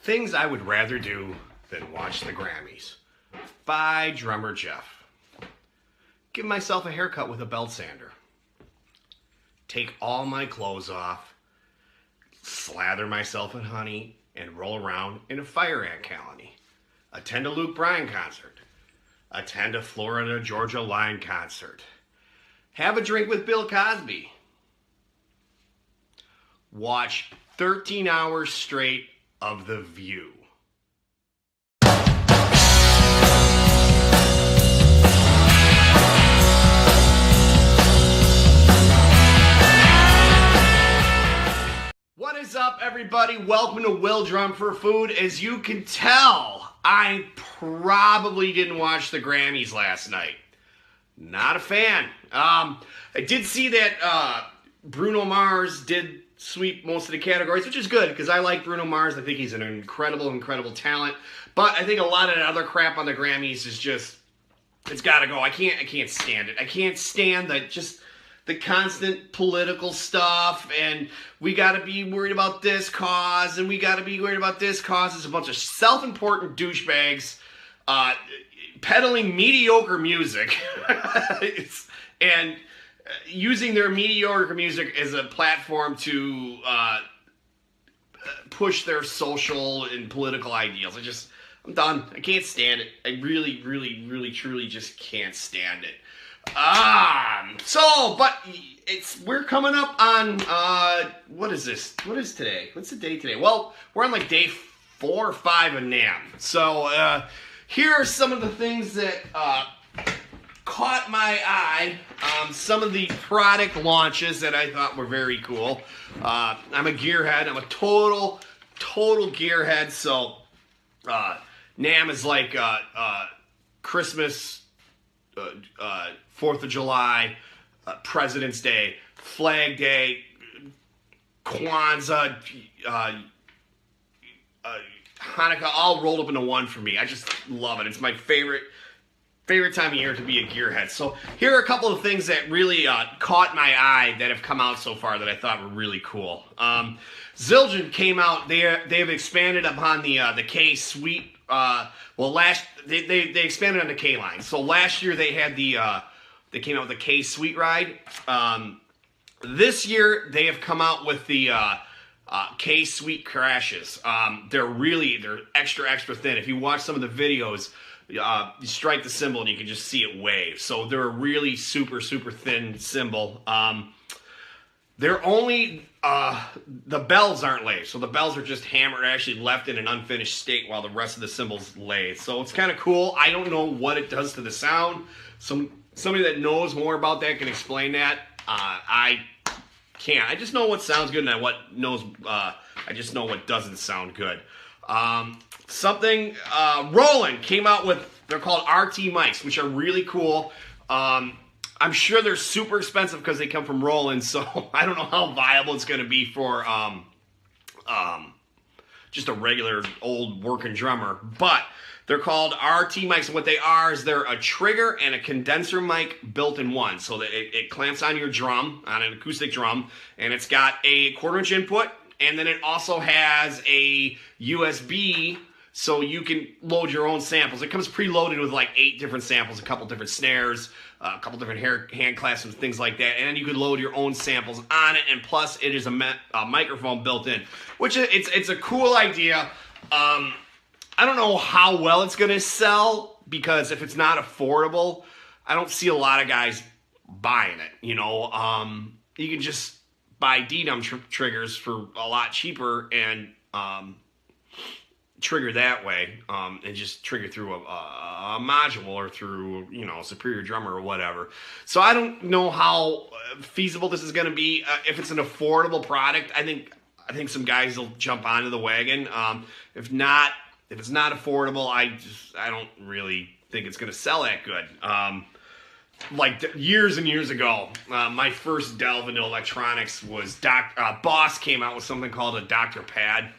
Things I Would Rather Do Than Watch the Grammys by Drummer Jeff. Give myself a haircut with a belt sander. Take all my clothes off. Slather myself in honey and roll around in a fire ant colony. Attend a Luke Bryan concert. Attend a Florida Georgia Line concert. Have a drink with Bill Cosby. Watch 13 hours straight of The View. What is up, everybody? Welcome to Will Drum for Food. As you can tell, I probably didn't watch the Grammys last night. Not a fan. I did see that Bruno Mars did sweep most of the categories, which is good because I like Bruno Mars. I think he's an incredible talent. But I think a lot of that other crap on the Grammys is just, it's got to go. I can't stand it. I can't stand the constant political stuff, and we got to be worried about this cause, and we got to be worried about this cause. It's a bunch of self-important douchebags peddling mediocre music and using their mediocre music as a platform to push their social and political ideals. I'm done. I can't stand it. I really, truly just can't stand it. But we're coming up on, what is this? What is today? What's the day today? Well, we're on like day 4 or 5 of Namm. So, here are some of the things that, caught my eye. Some of the product launches that I thought were very cool. I'm a gearhead. I'm a total gearhead. So, Namm is like, Christmas, 4th of July, President's Day, Flag Day, Kwanzaa, Hanukkah, all rolled up into one for me. I just love it. It's my favorite time of year to be a gearhead. So here are a couple of things that really caught my eye that have come out so far that I thought were really cool. Zildjian came out. They've expanded upon the K suite. They expanded on the K line. So last year they had they came out with the K Suite Ride. This year they have come out with the K Suite Crashes. They're extra thin. If you watch some of the videos, you strike the cymbal and you can just see it wave. So they're a really super thin cymbal. They're only, the bells aren't lathed. So the bells are just hammered, actually left in an unfinished state while the rest of the cymbals lathe. So it's kind of cool. I don't know what it does to the sound. Somebody that knows more about that can explain that. I can't. I just know what sounds good and I just know what doesn't sound good. Roland came out with, they're called RT mics, which are really cool. I'm sure they're super expensive because they come from Roland, so I don't know how viable it's going to be for just a regular old working drummer. But they're called RT mics, and what they are is they're a trigger and a condenser mic built in one. So that it clamps on your drum, on an acoustic drum, and it's got a 1/4-inch input, and then it also has a USB, so you can load your own samples. It comes preloaded with like 8 different samples, a couple different snares, a couple different hand clasps and things like that, and then you could load your own samples on it, and plus it is a microphone built in, which it's a cool idea. I don't know how well it's going to sell, because if it's not affordable, I don't see a lot of guys buying it, you know. You can just buy DAW triggers for a lot cheaper and trigger that way, and just trigger through a module or through, you know, Superior Drummer or whatever. So I don't know how feasible this is going to be. If it's an affordable product, I think some guys will jump onto the wagon. If it's not affordable, I don't really think it's going to sell that good. Like years and years ago, my first delve into electronics was Boss came out with something called a Dr. Pad.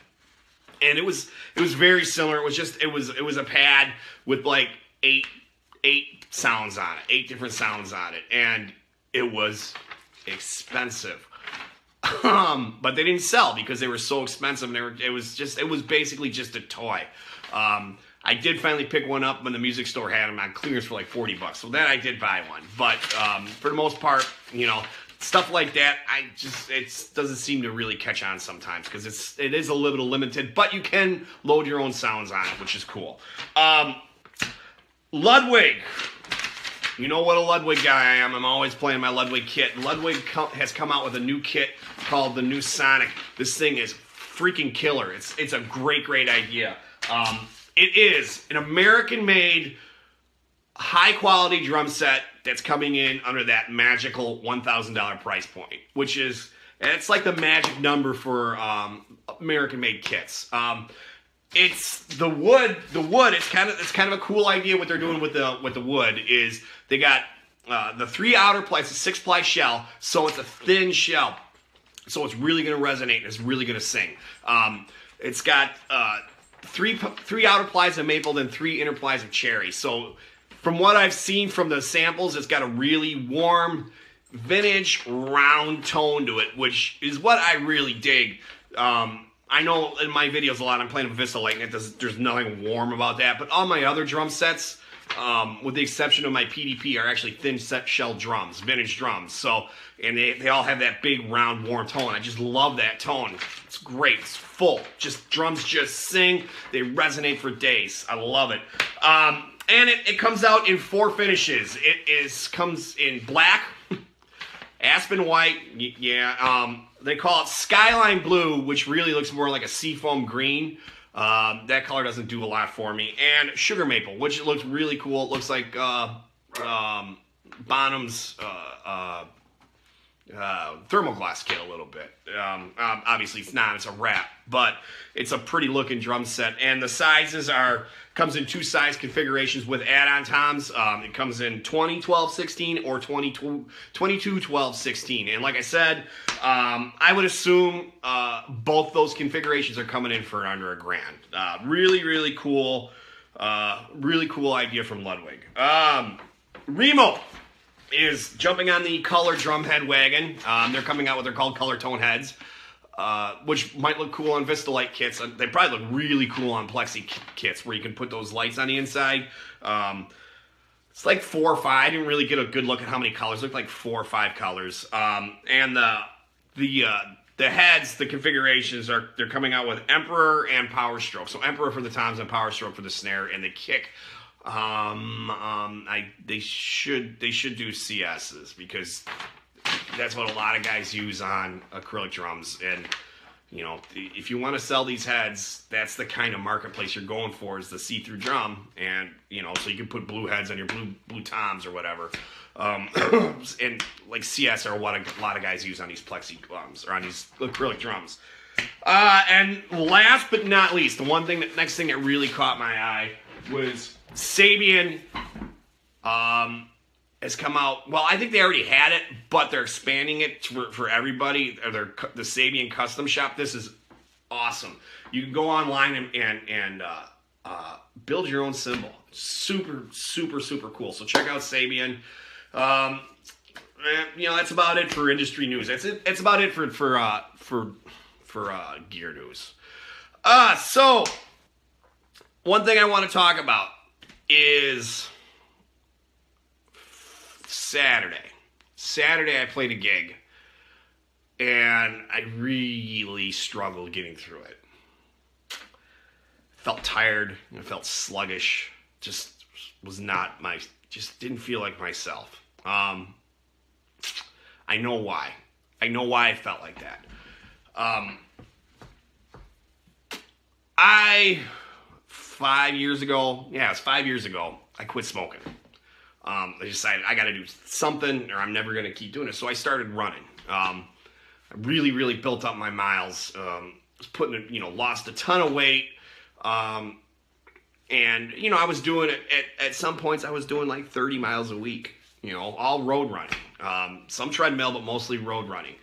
And it was very similar. It was a pad with like eight sounds on it, 8 different sounds on it, and it was expensive. But they didn't sell because they were so expensive, and it was basically just a toy. I did finally pick one up when the music store had them on clearance for like $40, so then I did buy one. But for the most part, you know, stuff like that, it doesn't seem to really catch on sometimes because it is a little limited, but you can load your own sounds on it, which is cool. Ludwig. You know what a Ludwig guy I am. I'm always playing my Ludwig kit. Ludwig has come out with a new kit called the new Sonic. This thing is freaking killer. It's a great idea. It is an American-made, high-quality drum set that's coming in under that magical $1,000 price point, which is, it's like the magic number for American-made kits. It's the wood. It's kind of a cool idea. What they're doing with the wood is they got the 3 outer ply. It's a 6-ply shell, so it's a thin shell, so it's really going to resonate and it's really going to sing. It's got three outer plies of maple, then 3 inner plies of cherry. So from what I've seen from the samples, it's got a really warm, vintage, round tone to it, which is what I really dig. I know in my videos a lot I'm playing with Vistalite, and there's nothing warm about that. But all my other drum sets, with the exception of my PDP, are actually thin set shell drums, vintage drums. So, and they all have that big, round, warm tone. I just love that tone. It's great. It's full. Drums just sing. They resonate for days. I love it. And it comes out in 4 finishes. Comes in black, aspen white, they call it Skyline Blue, which really looks more like a seafoam green. That color doesn't do a lot for me. And Sugar Maple, which looks really cool. It looks like Bonham's thermoglass kit a little bit. Obviously it's not, it's a wrap, but it's a pretty looking drum set. And the sizes comes in 2 size configurations with add-on toms. It comes in 20, 12, 16 or 22, 12, 16. And like I said, I would assume both those configurations are coming in for under $1,000. Really cool. Really cool idea from Ludwig. Remo is jumping on the color drum head wagon. They're coming out with, they're called color tone heads, which might look cool on Vistalite kits. They probably look really cool on Plexi kits where you can put those lights on the inside. It's like 4 or 5. I didn't really get a good look at how many colors. It looked like 4 or 5 colors. And the heads, the configurations they're coming out with Emperor and Power Stroke. So Emperor for the toms and Power Stroke for the snare and the kick. They should do CSs because that's what a lot of guys use on acrylic drums. And you know, if you want to sell these heads, that's the kind of marketplace you're going for, is the see-through drum. And you know, so you can put blue heads on your blue toms or whatever. And like CS are what a lot of guys use on these Plexi drums or on these acrylic drums. And last but not least, the next thing that really caught my eye was Kasabian has come out. Well, I think they already had it, but they're expanding it for everybody. The Kasabian Custom Shop. This is awesome. You can go online and build your own cymbal. Super cool. So check out Kasabian. You know, that's about it for industry news. It's about it for gear news. So one thing I want to talk about is Saturday. Saturday I played a gig, and I really struggled getting through it. Felt tired, I felt sluggish, just didn't feel like myself. I know why. I know why I felt like that. 5 years ago, it was 5 years ago, I quit smoking. I decided I got to do something or I'm never going to keep doing it. So I started running. I really built up my miles. Lost a ton of weight. And, you know, I was doing it at some points, I was doing like 30 miles a week, you know, all road running. Some treadmill, but mostly road running.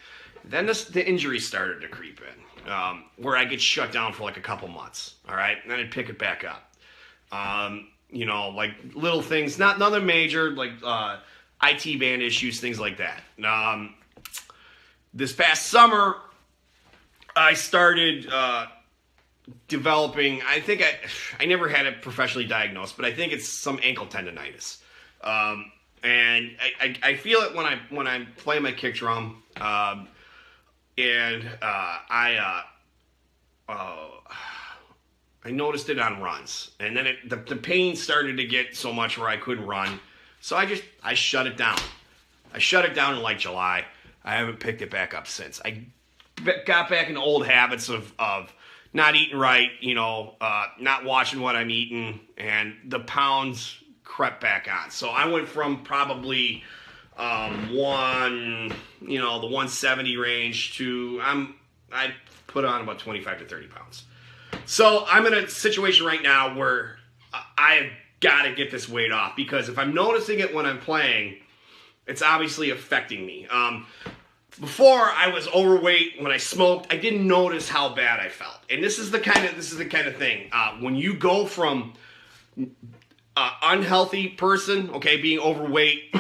Then the injuries started to creep in, where I get shut down for like a couple months. All right. And then I'd pick it back up. You know, like little things, nothing major, like IT band issues, things like that. this past summer, I started developing, I think I never had it professionally diagnosed, but I think it's some ankle tendonitis. And I feel it when I play my kick drum. I noticed it on runs, and then the pain started to get so much where I couldn't run. So I shut it down. I shut it down in like July. I haven't picked it back up since. I got back into old habits of not eating right, you know, not watching what I'm eating, and the pounds crept back on. So I went from probably the 170 range to I put on about 25 to 30 pounds. So I'm in a situation right now where I've got to get this weight off, because if I'm noticing it when I'm playing, it's obviously affecting me. Before I was overweight, when I smoked, I didn't notice how bad I felt. And this is the kind of thing. When you go from unhealthy person, okay, being overweight,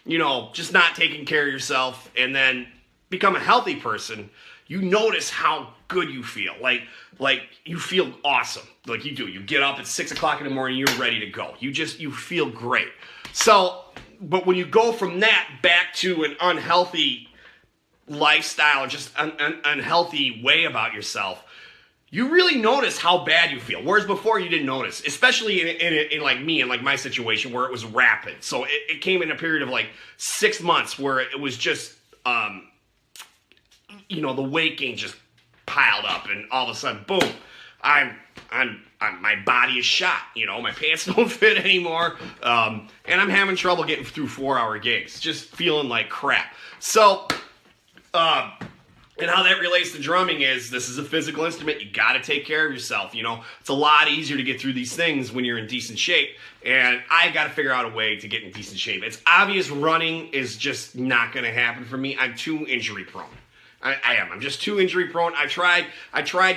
you know, just not taking care of yourself, and then become a healthy person, you notice how good you feel. Like you feel awesome. Like you do. You get up at 6 o'clock in the morning, you're ready to go. You feel great. So, but when you go from that back to an unhealthy lifestyle, or just an unhealthy way about yourself, you really notice how bad you feel. Whereas before you didn't notice, especially in like me, in like my situation where it was rapid. So it came in a period of like 6 months where it was just, you know, the weight gain just piled up, and all of a sudden, boom, my body is shot. You know, my pants don't fit anymore, and I'm having trouble getting through 4-hour gigs, just feeling like crap. So, and how that relates to drumming is, this is a physical instrument. You got to take care of yourself. You know, it's a lot easier to get through these things when you're in decent shape. And I got to figure out a way to get in decent shape. It's obvious running is just not going to happen for me. I'm too injury prone. I am. I'm just too injury prone. I tried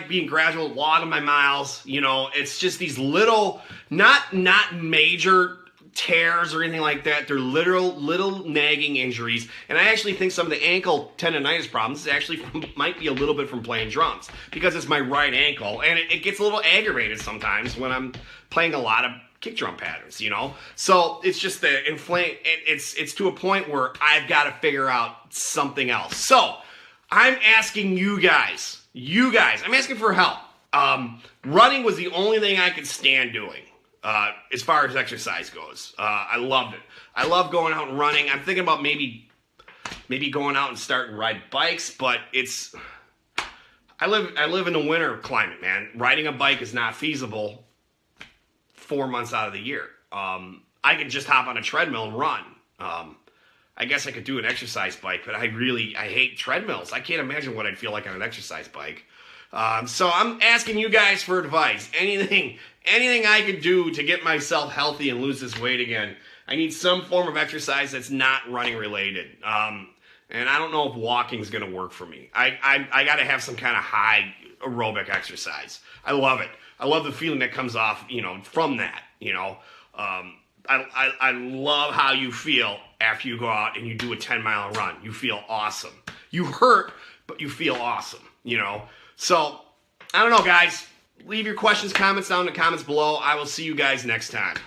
being gradual, logging my miles. You know, it's just these little, not major tears or anything like that. They're little nagging injuries. And I actually think some of the ankle tendonitis problems actually might be a little bit from playing drums, because it's my right ankle, and it gets a little aggravated sometimes when I'm playing a lot of kick drum patterns, you know? So it's just the it's to a point where I've got to figure out something else. So I'm asking you guys, I'm asking for help. Running was the only thing I could stand doing. As far as exercise goes, I loved it. I love going out and running. I'm thinking about maybe going out and starting to ride bikes, but I live in the winter climate, man. Riding a bike is not feasible 4 months out of the year. I could just hop on a treadmill and run. I guess I could do an exercise bike, but I hate treadmills. I can't imagine what I'd feel like on an exercise bike. So I'm asking you guys for advice. Anything I could do to get myself healthy and lose this weight again. I need some form of exercise that's not running related. And I don't know if walking is going to work for me. I got to have some kind of high aerobic exercise. I love it. I love the feeling that comes off, you know, from that, you know. I love how you feel after you go out and you do a 10-mile run. You feel awesome. You hurt, but you feel awesome, you know. So, I don't know, guys. Leave your questions, comments down in the comments below. I will see you guys next time.